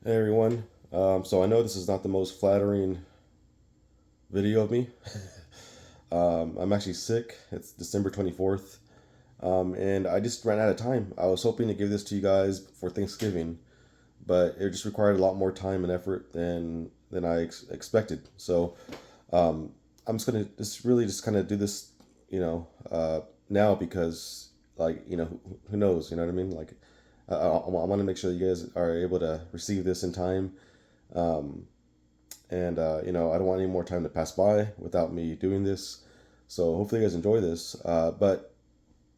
Hey everyone. So I know this is not the most flattering video of me. I'm actually sick. It's December 24th. And I just ran out of time. I was hoping to give this to you guys for Thanksgiving, but it just required a lot more time and effort than I expected. So I'm just gonna just really just kind of do this, you know, now because who knows, you know what I mean? Like I want to make sure that you guys are able to receive this in time. Um, and I don't want any more time to pass by without me doing this. So hopefully you guys enjoy this. But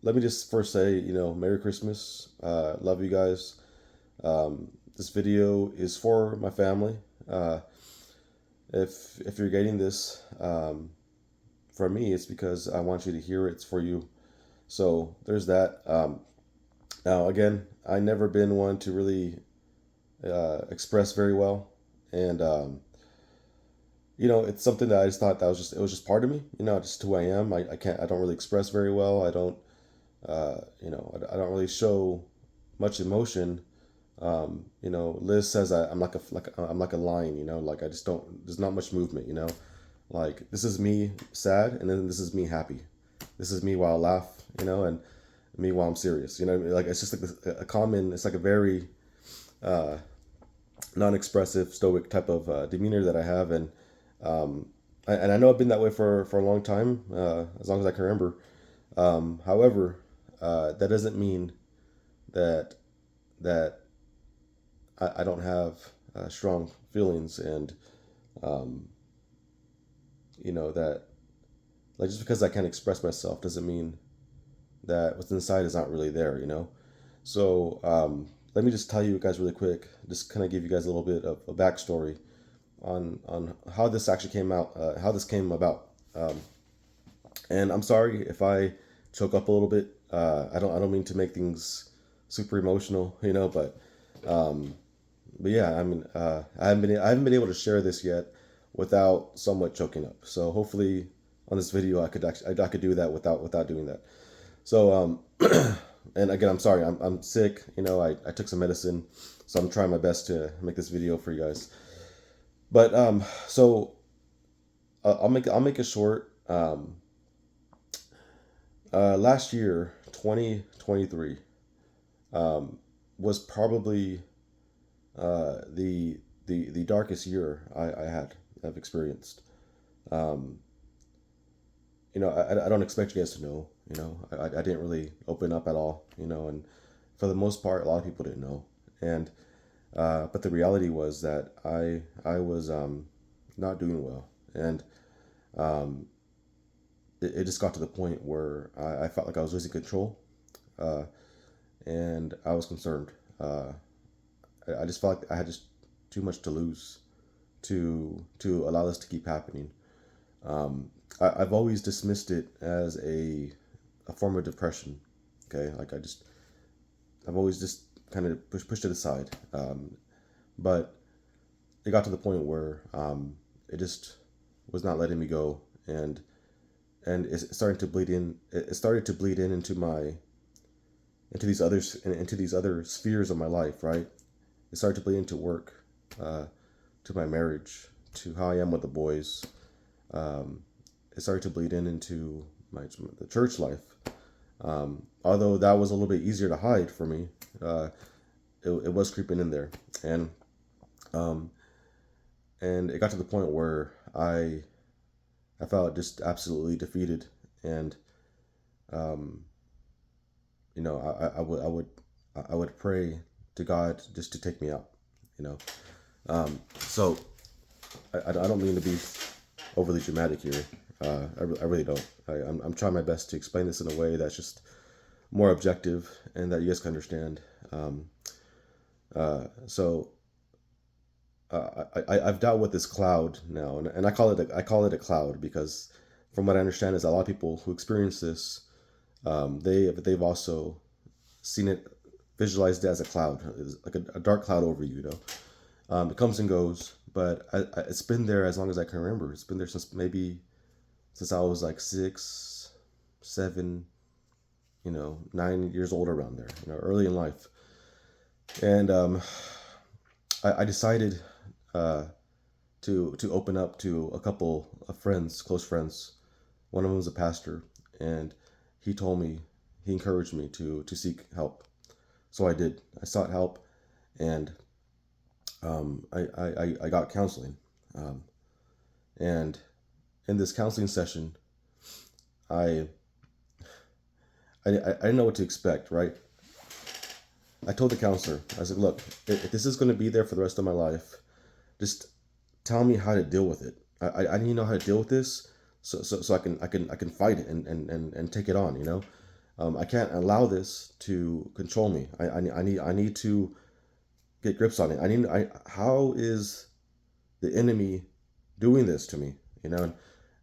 let me just first say, Merry Christmas. Love you guys. This video is for my family. If you're getting this from me, it's because I want you to hear it. It's for you. So there's that. Now again, I never been one to really express very well, and it's something that I just thought that it was just part of me, just who I am. I don't really express very well. I don't, I don't really show much emotion. Liz says I'm like a lion, like I just don't, there's not much movement, like this is me sad. And then this is me happy. This is me while I laugh, and me while I'm serious, like it's just like a common, it's like a very, uh, non-expressive stoic type of demeanor that I have. And I know I've been that way for a long time, as long as I can remember. However, that doesn't mean that that I don't have strong feelings, and um, that, like, just because I can't express myself doesn't mean that what's inside is not really there. So let me just tell you guys really quick, just kind of give you guys a little bit of a backstory on how this actually came out, how this came about. And I'm sorry if I choke up a little bit. I don't mean to make things super emotional, um, but yeah, I mean, I haven't been able to share this yet without somewhat choking up. So hopefully on this video I could do that without doing that. So and again, I'm sorry, I'm sick. I took some medicine, so I'm trying my best to make this video for you guys. But so I'll make it short. Last year, 2023, um, was probably the darkest year I've experienced. Um, I don't expect you guys to know. I didn't really open up at all. And for the most part, a lot of people didn't know. And but the reality was that I was not doing well, and um, it just got to the point where I felt like I was losing control, uh, and I was concerned. I just felt like I had just too much to lose to allow this to keep happening. I've always dismissed it as a form of depression. Okay, like I've always just kind of pushed it aside. But it got to the point where it just was not letting me go, and it's starting to bleed in. It started to bleed in into these other spheres of my life. Right, it started to bleed into work, uh, to my marriage, to how I am with the boys. Um, it started to bleed in into the church life. Although that was a little bit easier to hide for me, it was creeping in there, and um, and it got to the point where I felt just absolutely defeated, and um, I would pray to God just to take me out, you know. So I don't mean to be overly dramatic here. I really don't. I'm trying my best to explain this in a way that's just more objective and that you guys can understand. So I've dealt with this cloud now, and I call it a cloud because, from what I understand, is a lot of people who experience this, they've also seen it visualized as a cloud, it's like a dark cloud over you. It comes and goes, but it's been there as long as I can remember. It's been there since I was like 6, 7, 9 years old, around there, early in life. And I decided uh, to open up to a couple of friends, close friends. One of them was a pastor, and he told me, he encouraged me to seek help. So I did. I sought help, and I got counseling. Um, and in this counseling session, I, I didn't know what to expect, right? I told the counselor, I said, look, if this is going to be there for the rest of my life, just tell me how to deal with it. I need to know how to deal with this, so I can fight it and take it on. I can't allow this to control me. I need to get grips on it. How is the enemy doing this to me?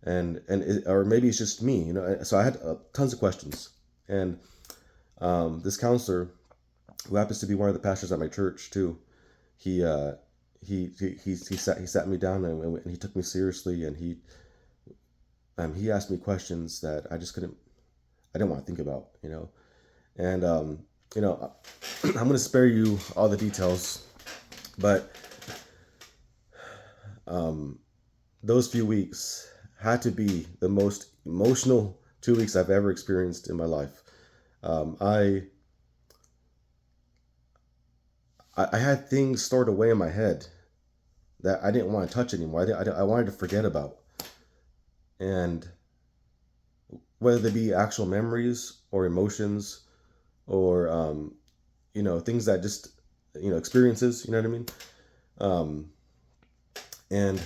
Or maybe it's just me. So I had tons of questions, and this counselor, who happens to be one of the pastors at my church too, he uh, he sat me down, and he took me seriously, and he asked me questions that I didn't want to think about. And you know I'm going to spare you all the details, but um, those few weeks had to be the most emotional 2 weeks I've ever experienced in my life. Um, I I had things stored away in my head that I didn't want to touch anymore. I wanted to forget about, and whether they be actual memories or emotions, or things that just experiences. You know what I mean? Um, and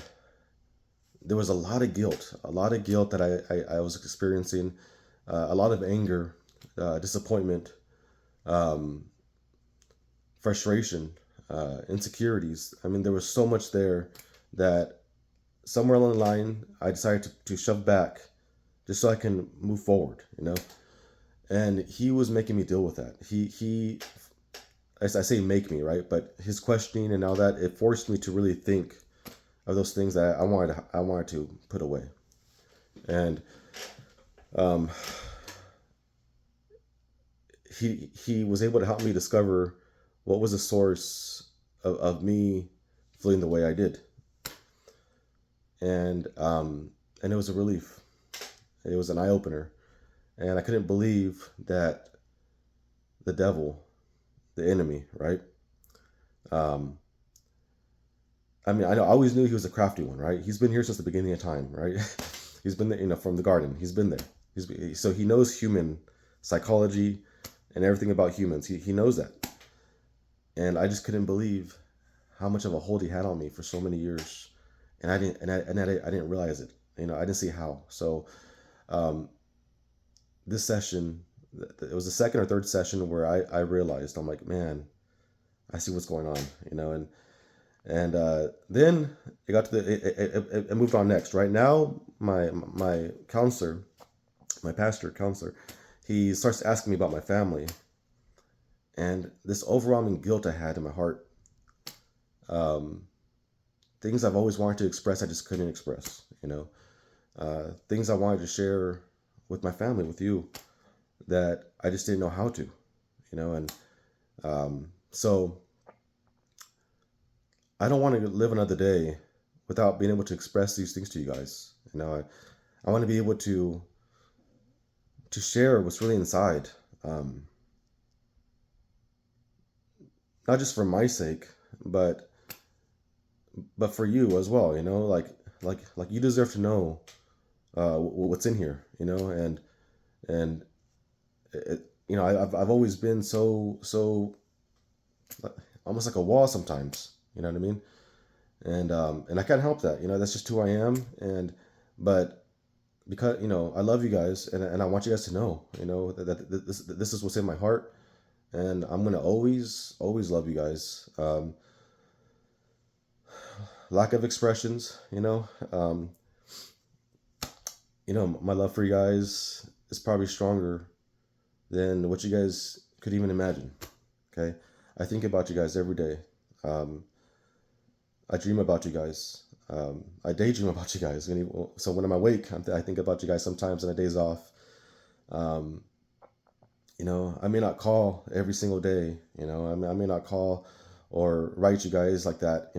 there was a lot of guilt that I was experiencing, a lot of anger, disappointment, um, frustration, insecurities. I mean, there was so much there that somewhere along the line I decided to shove back just so I can move forward. And he was making me deal with that. As I say, make me, right, but his questioning and all that, it forced me to really think of those things that I wanted to put away. And um, he was able to help me discover what was the source of me feeling the way I did. And it was a relief. It was an eye opener, and I couldn't believe that the devil, the enemy, right? Um, I mean, I always knew he was a crafty one, right? He's been here since the beginning of time, right? He's been there, from the garden. He's been there. So he knows human psychology and everything about humans. He knows that, and I just couldn't believe how much of a hold he had on me for so many years, and I didn't realize it. I didn't see how. So um, this session, it was the second or third session where I realized, I'm like, man, I see what's going on. And then it got to it moved on next. Right now, my counselor, my pastor counselor, he starts asking me about my family, and this overwhelming guilt I had in my heart. Um, Things I've always wanted to express, I just couldn't express. Things I wanted to share with my family, with you, that I just didn't know how to. And so I don't want to live another day without being able to express these things to you guys. I want to be able to share what's really inside, um, not just for my sake, but but for you as well. Like you deserve to know what's in here. And I've always been so almost like a wall sometimes. You know what I mean? And I can't help that. That's just who I am. But because I love you guys, and I want you guys to know, that this is what's in my heart, and I'm gonna always love you guys. Lack of expressions, my love for you guys is probably stronger than what you guys could even imagine. Okay, I think about you guys every day. Um, I dream about you guys. I daydream about you guys. So when I'm awake, I think about you guys sometimes on the days off. Um, I may not call every single day. I may not call or write you guys like that.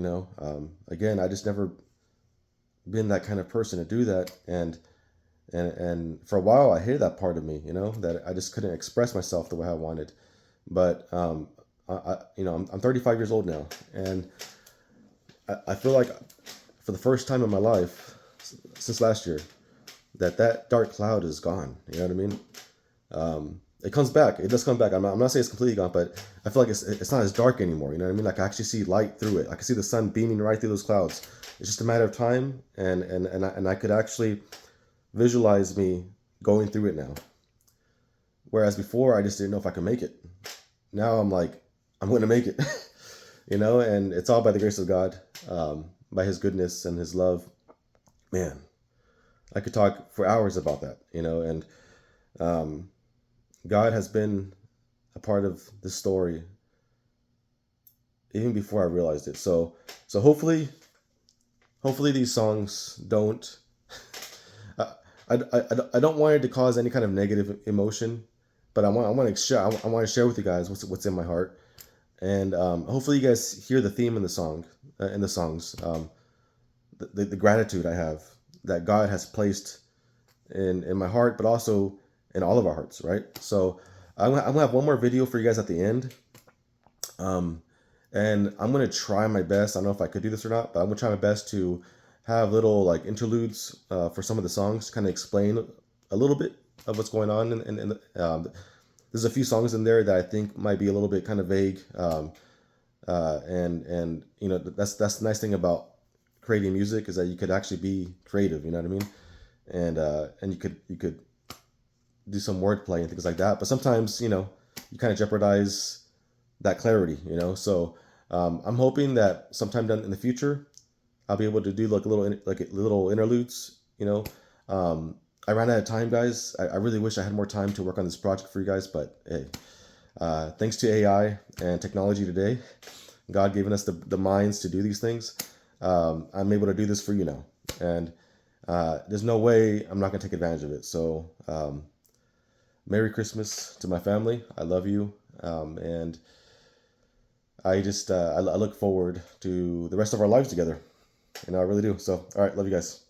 Again, I just never been that kind of person to do that, and for a while I hated that part of me, that I just couldn't express myself the way I wanted. But I'm 35 years old now, and I feel like for the first time in my life since last year that dark cloud is gone. You know what I mean? It comes back. It does come back. I'm not saying it's completely gone, but I feel like it's not as dark anymore. You know what I mean? Like I actually see light through it. I can see the sun beaming right through those clouds. It's just a matter of time, and I could actually visualize me going through it now. Whereas before, I just didn't know if I could make it. Now I'm like, I'm going to make it, and it's all by the grace of God, by His goodness and His love. Man, I could talk for hours about that, and God has been a part of this story even before I realized it. So hopefully these songs don't. I, I don't want it to cause any kind of negative emotion, but I want to share with you guys what's in my heart, and hopefully you guys hear the theme in the songs, the gratitude I have that God has placed in my heart, but also in all of our hearts, right? So I'm gonna have one more video for you guys at the end, and I'm gonna try my best. I don't know if I could do this or not, but I'm gonna try my best to have little like interludes for some of the songs, kind of explain a little bit of what's going on. There's a few songs in there that I think might be a little bit kind of vague, and that's the nice thing about creating music is that you could actually be creative. You know what I mean? And you could do some wordplay and things like that. But sometimes you kind of jeopardize that clarity. So I'm hoping that sometime down in the future I'll be able to do like little interludes. I ran out of time, guys. I really wish I had more time to work on this project for you guys, but hey, thanks to AI and technology today, God giving us the minds to do these things, I'm able to do this for you now. And there's no way I'm not going to take advantage of it. So Merry Christmas to my family. I love you. And I look forward to the rest of our lives together. I really do. So, all right. Love you guys.